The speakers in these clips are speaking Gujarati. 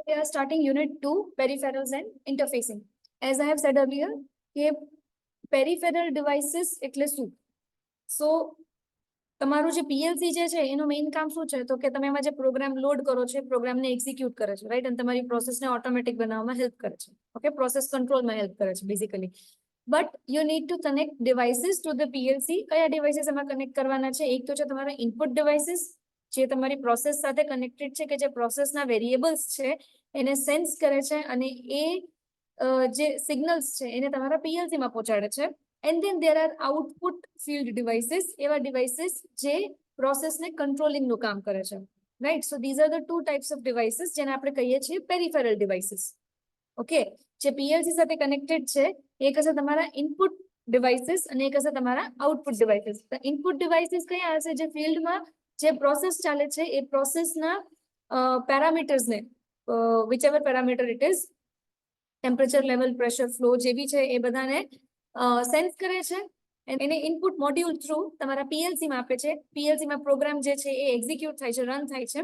we are starting unit 2, peripherals and interfacing. As I have said earlier, કે peripheral devices એટલે શું? So તમારું જે PLC જે છે એનું મેઇન કામ શું છે? તો કે તમે એમાં જે પ્રોગ્રામ લોડ કરો છો, પ્રોગ્રામને એક્ઝિક્યુટ કરે છે, રાઈટ? અને તમારી પ્રોસેસને ઓટોમેટિક બનાવવામાં હેલ્પ કરે છે. ઓકે, પ્રોસેસ કંટ્રોલમાં હેલ્પ કરે છે basically. But you need to connect devices to the PLC. કયા ડિવાઇસીસ એમાં કનેક્ટ કરવાના છે? એક તો છે તમારા ઇનપુટ ડિવાઇસીસ, જે તમારી પ્રોસેસ સાથે કનેક્ટેડ છે, કે જે પ્રોસેસના વેરિયેબલ્સ છે એને સેન્સ કરે છે અને એ જે સિગ્નલ્સ છે એને તમારા PLC માં પહોંચાડે છે. And then there are output field devices, એવા ડિવાઇસીસ જે પ્રોસેસને કંટ્રોલિંગનું કામ કરે છે, right? So these are the two types of devices જેને આપણે કહીએ છીએ પેરિફેરલ ડિવાઇસીસ. ઓકે, જે PLC સાથે કનેક્ટેડ છે એક હશે તમારા ઇનપુટ ડિવાઇસીસ અને એક હશે તમારા આઉટપુટ ડિવાઇસીસ. ઇનપુટ ડિવાઇસીસ કયા હશે? જે ફિલ્ડમાં જે પ્રોસેસ ચાલે છે એ પ્રોસેસના પેરામીટર્સને, whichever parameter it is, temperature, level, pressure, flow જે બી છે એ બધાને સેન્સ કરે છે. એને ઇનપુટ મોડ્યુલ થ્રુ તમારા PLC માં આપે છે. PLC માં પ્રોગ્રામ જે છે એ એક્ઝિક્યુટ થાય છે, રન થાય છે.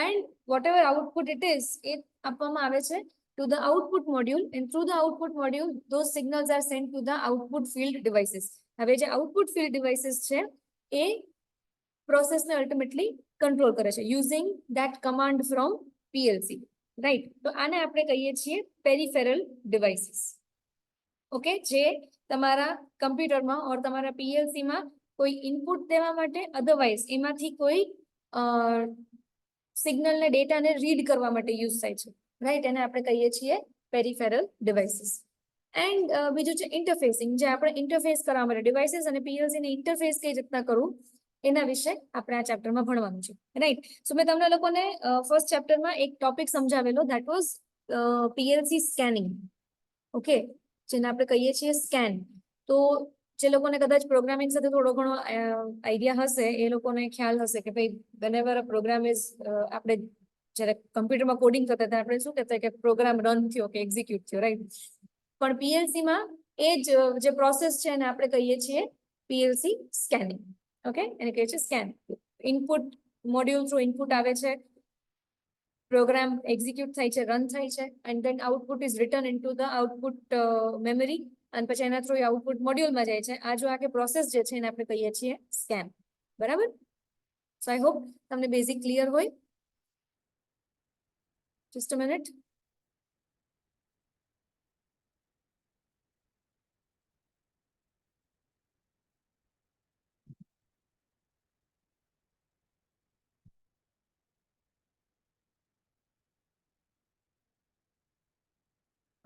And whatever output it is, એ આપવામાં આવે છે to the output module, and through the output module those signals are sent to the output field devices. હવે જે output field devices છે એ પ્રોસેસને અલ્ટિમેટલી કંટ્રોલ કરે છે using that command from PLC, right? તો આને આપણે કહીએ છીએ પેરિફેરલ ડિવાઇસીસ. ઓકે, જે તમારા કમ્પ્યુટરમાં ઓર તમારા PLC માં કોઈ ઇનપુટ દેવા માટે, અધરવાઇઝ એમાંથી કોઈ સિગ્નલને, ડેટાને રીડ કરવા માટે યુઝ થાય છે, રાઈટ? એને આપણે કહીએ છીએ પેરિફેરલ ડિવાઇસીસ. એન્ડ બીજું છે ઇન્ટરફેસિંગ, જે આપણે ઇન્ટરફેસ કરવા માટે ડિવાઇસીસ અને PLC ને ઇન્ટરફેસ કઈ રીતના કરવું એના વિશે આપણે આ ચેપ્ટરમાં ભણવાનું છે, રાઈટ? સો મેં તમને લોકોને ફર્સ્ટ ચેપ્ટરમાં એક ટોપિક સમજાવેલો, that was PLC scanning. Okay, જેને આપણે કહીએ છીએ સ્કેન. તો જે લોકોને કદાચ પ્રોગ્રામિંગ સાથે થોડો ઘણો આઈડિયા હશે એ લોકોને ખ્યાલ હશે કે ભાઈ whenever a program is, આપણે જ્યારે કમ્પ્યુટરમાં કોડિંગ કરતા હતા આપણે શું કહેતા કે પ્રોગ્રામ રન થયો કે એક્ઝિક્યુટ થયો, રાઈટ? પણ PLC માં એ જ જે પ્રોસેસ છે એને આપણે કહીએ છીએ PLC સ્કેનિંગ. ઓકે, એને કહીએ છીએ scan. Input module through input આવે છે, પ્રોગ્રામ એક્ઝિક્યુટ થાય છે, રન થાય છે, and than output is return into the output memory, અને પછી એના થ્રુ આઉટપુટ મોડ્યુલમાં જાય છે. આ જો આખી પ્રોસેસ જે છે એને આપણે કહીએ છીએ સ્કેન, બરાબર? સો આઈ હોપ તમને બેઝિક ક્લિયર હોય. Just a minute.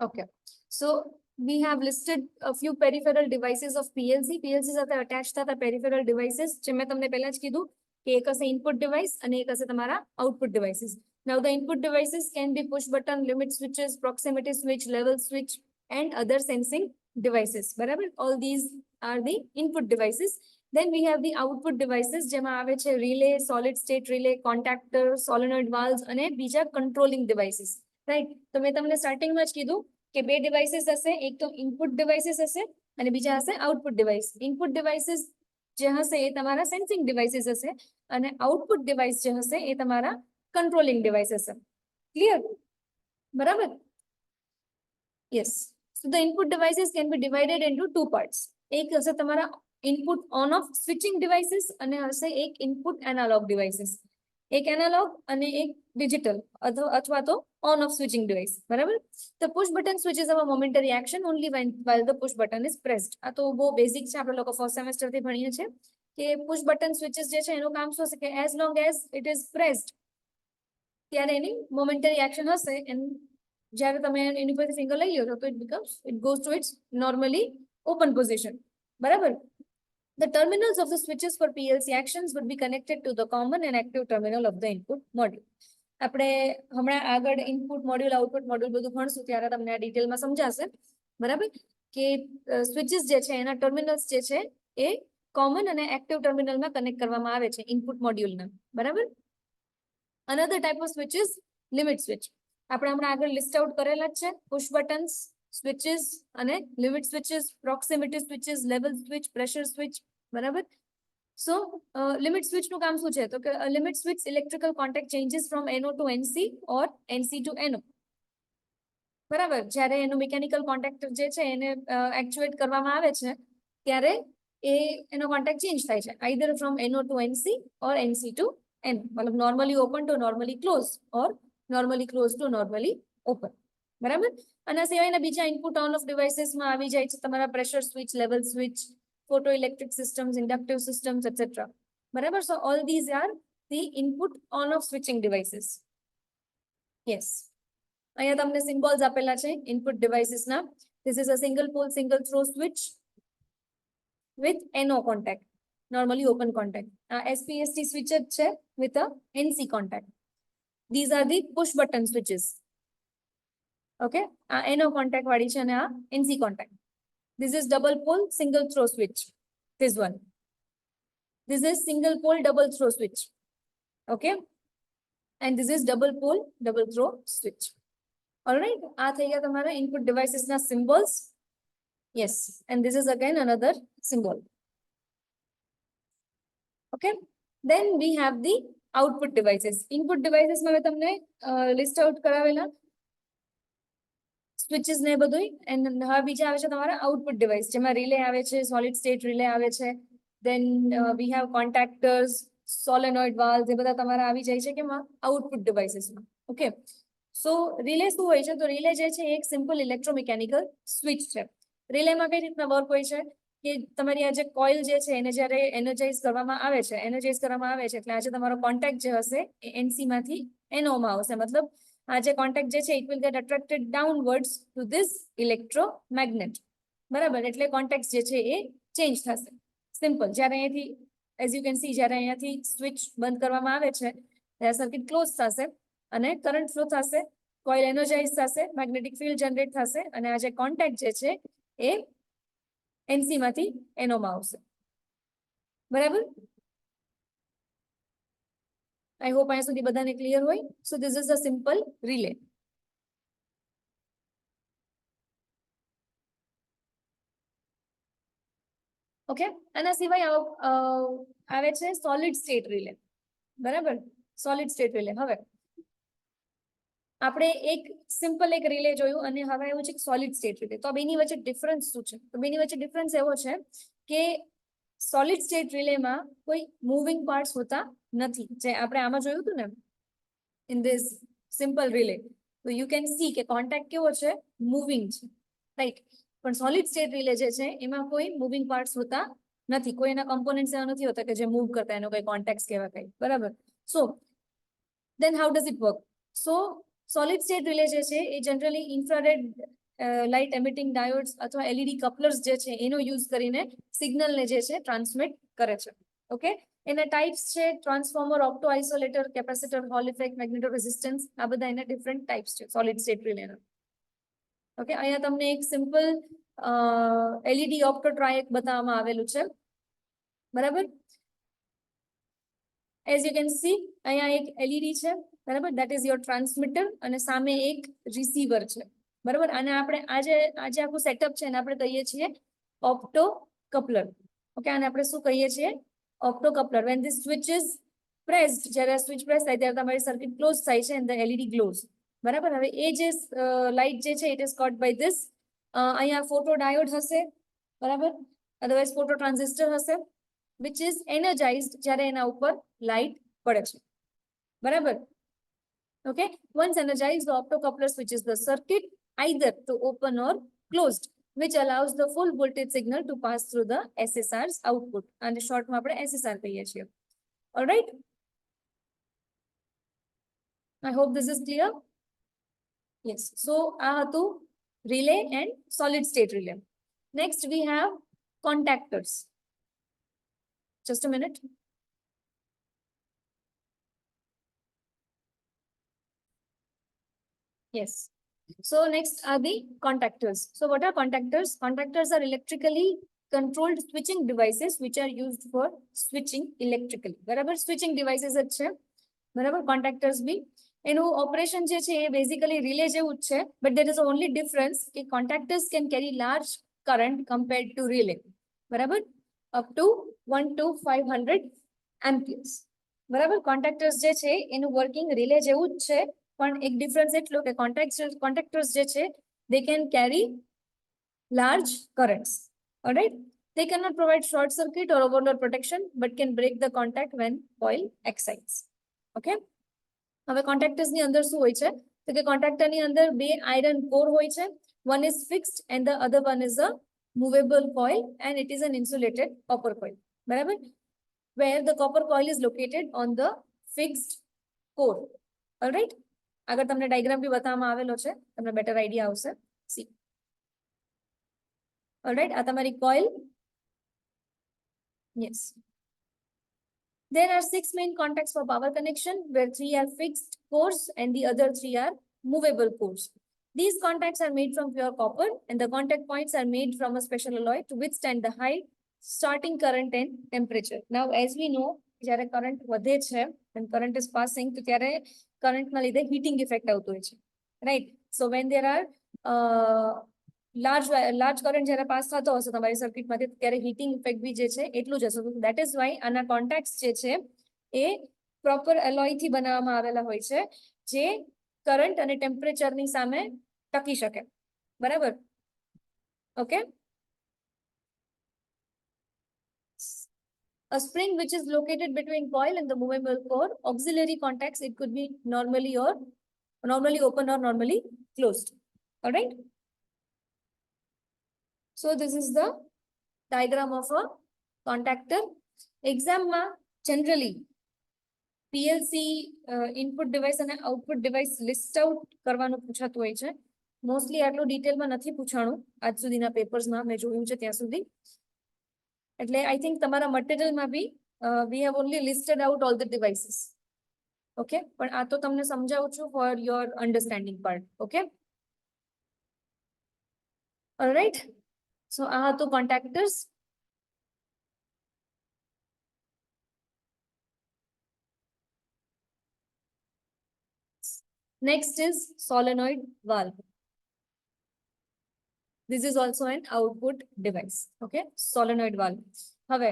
Okay, so we have listed a few peripheral devices of PLC. PLC સાથે attached થતા peripheral devices જે મેં તમને પહેલા જ કીધું કે એક હશે input device અને એક હશે તમારા output devices. Now the input devices can be push button, limit switches, proximity switch, level switch and other sensing devices. બરાબર? All these are the input devices. Then we have the output devices જેમાં આવે છે relay, solid state relay, contactor, solenoid valves અને બીજા controlling devices. રાઈટ? તો મેં તમને સ્ટાર્ટિંગમાં જ કીધું કે બે ડિવાઇસીસ હશે, એક તો ઇનપુટ ડિવાઇસીસ હશે અને બીજા હશે આઉટપુટ ડિવાઇસ. ઇનપુટ ડિવાઇસીસ જે હશે એ તમારા સેન્સિંગ ડિવાઇસીસ હશે અને આઉટપુટ ડિવાઇસ જે હશે એ તમારા કંટ્રોલિંગ ડિવાઇસ હશે. ક્લિયર? બરાબર? Yes. So the input devices can be divided into two parts. એક હશે તમારા input on off switching devices અને હશે એક ઇનપુટ એનાલોગ ડિવાઇસીસ. એક એનાલોગ અને એક ડિજિટલ અથવા તો on off switching device. બરાબર? The push button switches have a momentary action only while the push button is pressed. આ તો બહુ બેઝિક છે, આપણે લોકો ફર્સ્ટ સેમેસ્ટર થી ભણીએ છીએ કે પુશ બટન સ્વિચીસ જે છે એનું કામ શું છે કે as long as it is pressed ત્યારે એની મોમેન્ટરી એક્શન હશે, એન્ડ જ્યારે તમે એની પરથી ફિંગર લઈ લો તો it goes to its normally open position. બરાબર? The terminals of the switches for PLC actions would be connected to the common and active terminal of the input module. આપણે હમણાં આગળ ઇનપુટ મોડ્યુલ, આઉટપુટ મોડ્યુલ બધું ભણશું ત્યારે તમને આ ડિટેલમાં સમજાશે, બરાબર? કે સ્વિચીસ જે છે એના ટર્મિનલ્સ જે છે એ કોમન અને એક્ટિવ ટર્મિનલમાં કનેક્ટ કરવામાં આવે છે ઇનપુટ મોડ્યુલના, બરાબર? Another type of switch is limit switch. આપણે હમણાં આગળ લિસ્ટ આઉટ કરેલા જ છે, પુશ બટન્સ, સ્વિચીસ અને limit switches, proximity switches, level switch, pressure switch, બરાબર? So limit switch નું કામ શું છે? તો કે limit switch electrical contact changes from NO to NC or NC to NO. બરાબર. જ્યારે એનું મિકેનિકલ કોન્ટેક્ટર જે છે એને એક્ચ્યુએટ કરવામાં આવે છે ત્યારે એનો કોન્ટેક્ટ ચેન્જ થાય છે, either from NO to NC or NC to N, મતલબ normally open to normally close or normally close to normally open. બરાબર. આના સિવાયના બીજા ઇનપુટ ઓન ઓફ ડિવાઇસીસમાં આવી જાય છે તમારા pressure switch, level switch, photo electric systems, inductive systems etcetera. બરાબર. So all these are the input on off switching devices. Yes, અહીંયા તમને સિમ્બોલ્સ આપેલા છે ઇનપુટ ડિવાઇસીસના. This is a single pole single throw switch with NO contact, normally open contact. SPST switch જ છે with a NC contact. These are the push button switches. Okay, NO contact વાળી છે અને આ NC contact. This is double pole single throw switch. This one. This is single pole double throw switch. Okay, and this is double pole double throw switch. All right, આ થઈ ગયા તમારા input devices ના symbols. Yes, and this is again another symbol. Okay, then we have the output devices. Input devices માં તમને list out કરાવેલા switches ને બધું, and હવે બીજા આવે છે તમારા output device, જેમાં relay આવે છે, solid state relay આવે છે, then we have contactors, solenoid valves, એ બધા તમારા આવી જાય છે કે output devices માં. Okay, so relay શું હોય છે? તો relay જે છે એક simple electromechanical switch છે. relay માં કઈ રીતના વર્ક હોય છે કે તમારી આ જે કોઇલ જે છે એને જ્યારે એનર્જાઇઝ કરવામાં આવે છે, એટલે આ જે તમારો કોન્ટેક્ટ જે હશે એ NC માંથી NO માં આવશે. મતલબ આ જે કોન્ટેક્ટ જે છે it will get attracted downwards to this electromagnet. બરાબર, એટલે કોન્ટેક્ટ જે છે એ ચેન્જ થશે. સિમ્પલ. જ્યારે અહીંયાથી as you can see, જ્યારે અહીંયાથી સ્વિચ બંધ કરવામાં આવે છે ત્યારે સર્કિટ ક્લોઝ થશે અને કરંટ ફ્લો થશે, કોઇલ એનર્જાઇઝ થશે, મેગ્નેટિક ફિલ્ડ જનરેટ થશે અને આ જે કોન્ટેક્ટ જે છે એ NC માંથી NO માં આવશે. બરાબર. I hope અહીંયા સુધી બધાને ક્લિયર હોય. So this is a simple relay. Okay, આના સિવાય આવે છે solid state relay. બરાબર, solid state relay. હવે આપણે એક સિમ્પલ એક રિલે જોયું અને હવે એવું છે કે સોલિડ સ્ટેટ રિલે. તો બેની વચ્ચે ડિફરન્સ શું છે? તો બેની વચ્ચે ડિફરન્સ એવો છે કે સોલિડ સ્ટેટ રિલેમાં કોઈ મૂવિંગ પાર્ટ્સ હોતા નથી, જે આપણે આમાં જોયું હતું ને ઇન ધીસ સિમ્પલ રિલે. તો યુ કેન સી કે કોન્ટેક્ટ કેવો છે? મૂવિંગ છે, રાઈટ? પણ સોલિડ સ્ટેટ રિલે જે છે એમાં કોઈ મૂવિંગ પાર્ટ્સ હોતા નથી, કોઈ એના કમ્પોનન્ટ્સ એવા નથી હોતા કે જે મૂવ કરતા, એનો કોઈ કોન્ટેક્ટ કેવા કઈ. બરાબર. સો then how does it work? So solid state relay જે છે એ generally infrared light emitting diodes અથવા LED કપલર્સ જે છે એનો યુઝ કરીને સિગ્નલને જે છે ટ્રાન્સમિટ કરે છે. ઓકે, એના ટાઇપ્સ છે transformer, opto isolator, capacitor, hall effect, magneto resistance. આ બધા એના ડિફરન્ટ ટાઇપ્સ છે સોલિડ સ્ટેટ રિલેના. ઓકે, અહીંયા તમને એક સિમ્પલ LED ઓપ્ટો ટ્રાયક બતાવવામાં આવેલું છે. બરાબર. As you can see, અહીંયા એક LED છે. બરાબર, that is your transmitter અને સામે એક રિસીવર છે. બરાબર, અને આપણે આજે આખું સેટઅપ છે એને આપણે કહીએ છીએ ઓપ્ટો કપલર. ઓકે, આને આપણે શું કહીએ છીએ? Opto coupler. when this switch is pressed, જ્યારે સ્વિચ પ્રેસ થાય ત્યારે તમારી સર્કિટ ક્લોઝ થાય છે and the LED glows. બરાબર. હવે એ જે લાઇટ જે છે it is caught by this અહીંયા ફોટો ડાયોડ હશે. બરાબર, અધરવાઇઝ ફોટો ટ્રાન્ઝિસ્ટર હશે which is energized જ્યારે એના ઉપર લાઇટ પડે છે. બરાબર. Okay, once energized, the optocoupler switches the circuit either to open or closed, which allows the full voltage signal to pass through the SSR's output. And short માં આપણે SSR કહીએ છીએ. All right, I hope this is clear. Yes, so આ હતું relay and solid state relay. Next we have contactors. Just a minute. Yes. So next are the contactors. So what are contactors? Contactors are electrically controlled switching devices which are used for switching electrically. બરાબર, switching devices જ છે. બરાબર, contactors બી એનું ઓપરેશન જે છે એ બેઝિકલી રિલે જેવું જ છે, but there is only difference કે contactors can carry large current compared to relay. બરાબર, up to 1 to 500 amperes. બરાબર, contactors જે છે એનું વર્કિંગ રિલે જેવું જ છે, પણ એક ડિફરન્સ એટલો કે કોન્ટેક્ટર્સ જે છે they can carry large currents. All right. They cannot provide short circuit or overload protection, but can break the contact when coil excites. Okay. હવે કોન્ટેક્ટર્સ ની અંદર શું હોય છે તો કે કોન્ટેક્ટર ની અંદર બે આયરન કોર હોય છે. One is fixed and the other one is a movable coil and it is an insulated copper coil. બરાબર, where the copper coil is located on the fixed core. All right. આગળ તમને ડાયાગ્રામ બી બતાવવામાં આવેલો છે, તમને બેટર આઈડિયા આવશે. સી, ઓલરાઈટ, આ તમારી coil. Yes. There are 6 main contacts for power connection, where 3 are fixed cores and the other 3 are movable cores. These contacts are made from pure copper and the contact points are made from a special alloy to withstand the high starting current and temperature. Now, as we know, જ્યારે કરંટ વધે છે and current is passing, તો ત્યારે કરંટ ના લીધે હીટિંગ ઇફેક્ટ આવતો હોય છે, right? So when there are large current જ્યારે પાસ થતો હશે તમારી સર્કિટમાંથી, ત્યારે હીટિંગ ઇફેક્ટ બી જે છે એટલું જ હશે. દેટ ઇઝ વાય આના કોન્ટેક્ટ્સ જે છે એ પ્રોપર એલોયથી બનાવવામાં આવેલા હોય છે, જે કરંટ અને ટેમ્પરેચરની સામે ટકી શકે. બરાબર, okay. A spring which is located between coil and the movable core, auxiliary contacts, it could be normally open or normally closed. All right. So this is the diagram of a contactor. Exam ma generally PLC input device and output device list out કરવાનું પૂછાતું હોય છે. મોસ્ટલી આટલું ડિટેલમાં નથી પૂછાણું આજ સુધીના પેપર્સમાં મેં જોયું છે ત્યાં સુધી. એટલે I think તમારા મટીરિયલમાં બી we have only listed out all the devices. Okay, પણ આ તો તમને સમજાવું છું for your understanding part. Okay. All right. So આ હતું contactors. Next is solenoid valve. This is also an output device. Okay, solenoid valve. હવે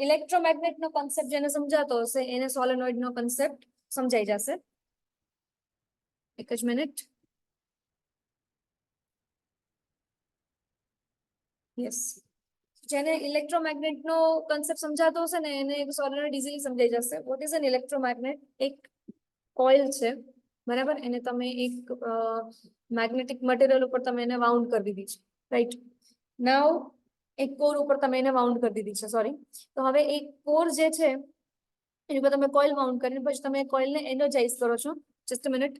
ઇલેક્ટ્રોમેગ્નેટ નો કોન્સેપ્ટ જેને સમજાતો હશે એને સોલેનોઇડ નો કોન્સેપ્ટ સમજાઈ જશે. એક જ મિનિટ. યસ, જેને ઇલેક્ટ્રોમેગ્નેટ નો કોન્સેપ્ટ સમજાતો હશે ને એને સોલેનોઇડ ઇઝીલી સમજાઈ જશે. What is an electromagnet? એક કોઇલ છે, બરાબર, એને તમે એક મેગ્નેટિક મટીરિયલ ઉપર તમે એને વાઉન્ડ કરી દીધી છે, રાઈટ? નાઉ એક કોર ઉપર તમે એને વાઉન્ડ કરી દીધી છે, સોરી. તો હવે એક કોર જે છે એની ઉપર તમે કોઇલ વાઉન્ડ કરીને પછી તમે કોઇલને એનર્જાઇઝ કરો છો. Just a minute.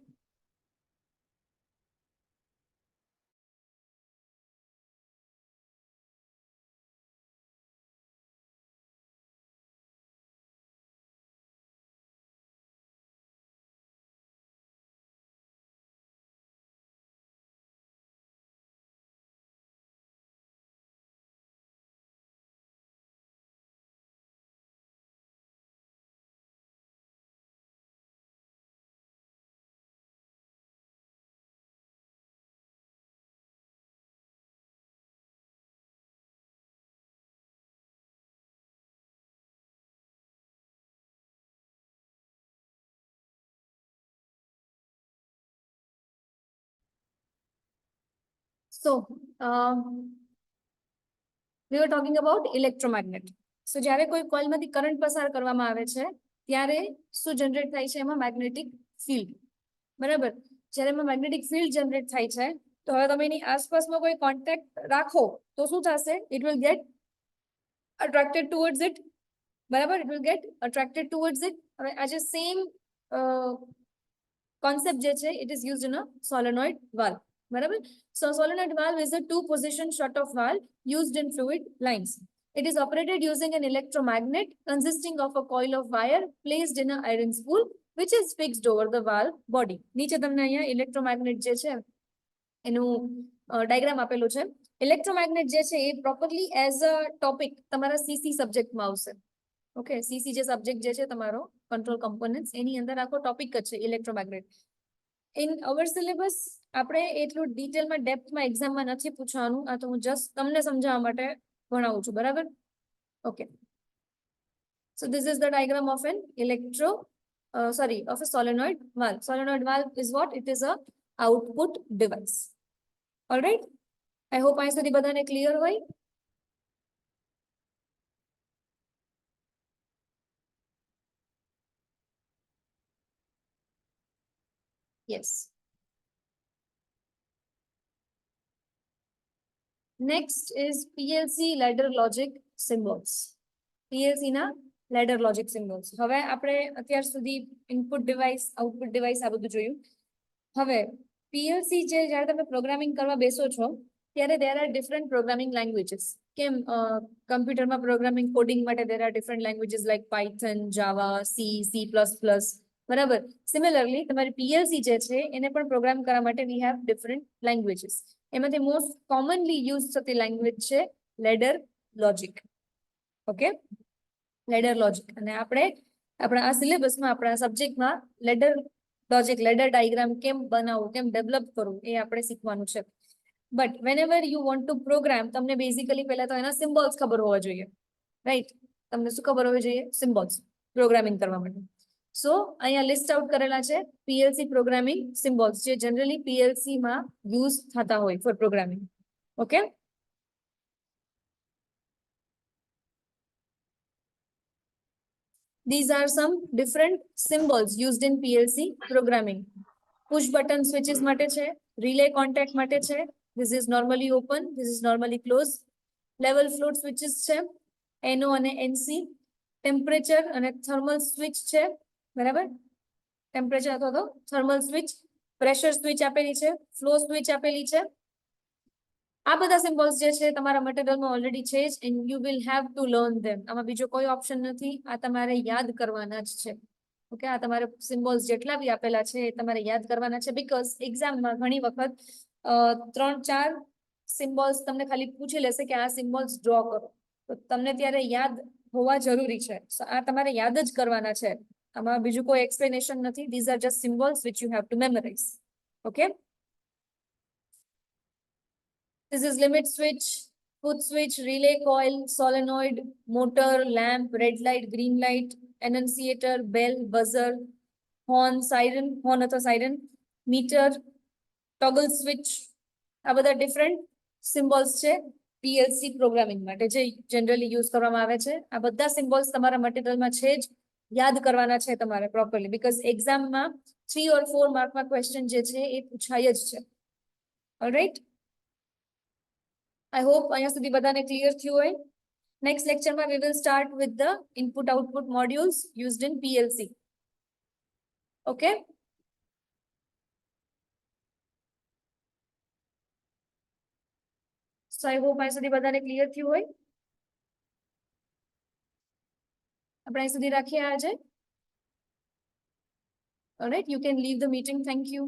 So, we were talking about electromagnet. So, જ્યારે કોઈ કોઇલમાંથી કરંટ પસાર કરવામાં આવે છે ત્યારે શું જનરેટ થાય છે? એમાં મેગ્નેટિક ફિલ્ડ. બરાબર, જ્યારે એમાં મેગ્નેટિક ફિલ્ડ જનરેટ થાય છે તો હવે તમે એની આસપાસમાં કોઈ કોન્ટેક્ટ રાખો તો શું થશે? It will get attracted towards it. બરાબર, it will get attracted towards it. હવે આ જે સેમ concept જે છે it is used in a solenoid valve. બરાબર, so solenoid valve is a two-position shut-off valve used in fluid lines. It is operated using an electromagnet consisting of a coil of wire placed in an iron spool which is fixed over the valve body. નીચે તમને અહીંયા electromagnet જે છે એનું ડાયાગ્રામ આપેલું છે. ઇલેક્ટ્રોમેગ્નેટ જે છે એ પ્રોપરલી એઝ અ ટોપિક તમારા સીસી સબ્જેક્ટમાં આવશે. ઓકે, સીસી જે સબ્જેક્ટ જે છે તમારો કંટ્રોલ કમ્પોનન્ટ્સ, એની અંદર આખો ટોપિક જ છે ઇલેક્ટ્રોમેગ્નેટ. ઇન અવર સિલેબસ આપણે એટલું ડિટેલમાં ડેપ્થમાં એક્ઝામમાં નથી પૂછવાનું. આ તો હું જસ્ટ તમને સમજાવવા માટે ભણાવું છું, બરાબર? Okay, so this is the diagram of an sorry, of a solenoid valve. Solenoid valve is what? It is a output device. All right. I hope I સુધી બધાને clear હોય. Yes. Next is PLC ladder logic symbols. PLC ના ladder logic symbols. હવે આપણે અત્યાર સુધી input device, output device આ બધું જોયું. હવે PLC જે જ્યારે તમે પ્રોગ્રામિંગ કરવા બેસો છો ત્યારે there are different programming languages. કેમ કમ્પ્યુટરમાં પ્રોગ્રામિંગ કોડિંગ માટે there are different languages like Python, Java, C, C++. બરાબર. સિમિલરલી તમારી PLC જે છે એને પણ પ્રોગ્રામ કરવા માટે we have different languages. એમાંથી મોસ્ટ કોમનલી યુઝ થતી લેંગ્વેજ છે ladder logic. Okay, ladder logic. અને આપણે આપણા આ સિલેબસમાં આપણા સબ્જેક્ટમાં લેડર લોજિક, લેડર ડાયાગ્રામ કેમ બનાવવું, કેમ ડેવલપ કરવું એ આપણે શીખવાનું છે. But whenever you want to program, તમને બેઝિકલી પહેલા તો એના સિમ્બોલ્સ ખબર હોવા જોઈએ, રાઈટ? તમને શું ખબર હોવી જોઈએ? સિમ્બોલ્સ, પ્રોગ્રામિંગ કરવા માટે. સો અહીંયા લિસ્ટ આઉટ કરેલા છે પીએલસી પ્રોગ્રામિંગ સિમ્બોલ્સ, જે જનરલી પીએલસી માં યુઝ થતા હોય for programming. Okay, these are some different symbols used in PLC programming. Push button switches માટે છે, relay contact માટે છે, this is normally open, this is normally closed. Level float switches છે, NO અને NC. ટેમ્પરેચર અને થર્મલ સ્વિચ છે, બરાબર? ટેમ્પરેચર અથવા તો થર્મલ સ્વિચ. પ્રેશર સ્વિચ આપેલી છે, ફ્લો સ્વિચ આપેલી છે. આ બધા સિમ્બોલ્સ જે છે તમારા મટીરિયલમાં ઓલરેડી છે જ, and you will have to learn them. આમાં બીજો કોઈ ઓપ્શન નથી, આ તમારે યાદ કરવાના જ છે. ઓકે, આ તમારે સિમ્બોલ્સ જેટલા બી આપેલા છે એ તમારે યાદ કરવાના છે, બીકોઝ એક્ઝામમાં ઘણી વખત 3-4 સિમ્બોલ્સ તમને ખાલી પૂછી લેશે કે આ સિમ્બોલ્સ ડ્રો કરો, તો તમને ત્યારે યાદ હોવા જરૂરી છે. આ તમારે યાદ જ કરવાના છે, આમાં બીજું કોઈ એક્સપ્લેનેશન નથી. These are just symbols which you have to memorise. Okay, this is limit switch, put switch, relay coil, solenoid, motor, lamp, red light, green light, annunciator, bell, buzzer, horn, siren, horn અથવા siren, meter, toggle switch. આ બધા different symbols છે પીએલસી પ્રોગ્રામિંગ માટે જે જનરલી યુઝ કરવામાં આવે છે. આ બધા સિમ્બોલ્સ તમારા મટીરિયલમાં છે જ, યાદ કરવાના છે તમારે પ્રોપરલી, બીકોઝ એક્ઝામમાં 3 or 4 માર્કમાં ક્વેશ્ચન જે છે એ પૂછાય જ છે. ઓલરાઈટ, I hope અહીંયા સુધી બધાને ક્લિયર થયું હોય. નેક્સ્ટ લેક્ચરમાં we will start with the input output modules used in PLC. Okay, so I hope અહીંયા સુધી બધાને ક્લિયર થયું હોય. આપણે અહીં સુધી રાખીએ આજે. All right, you can leave the meeting. Thank you.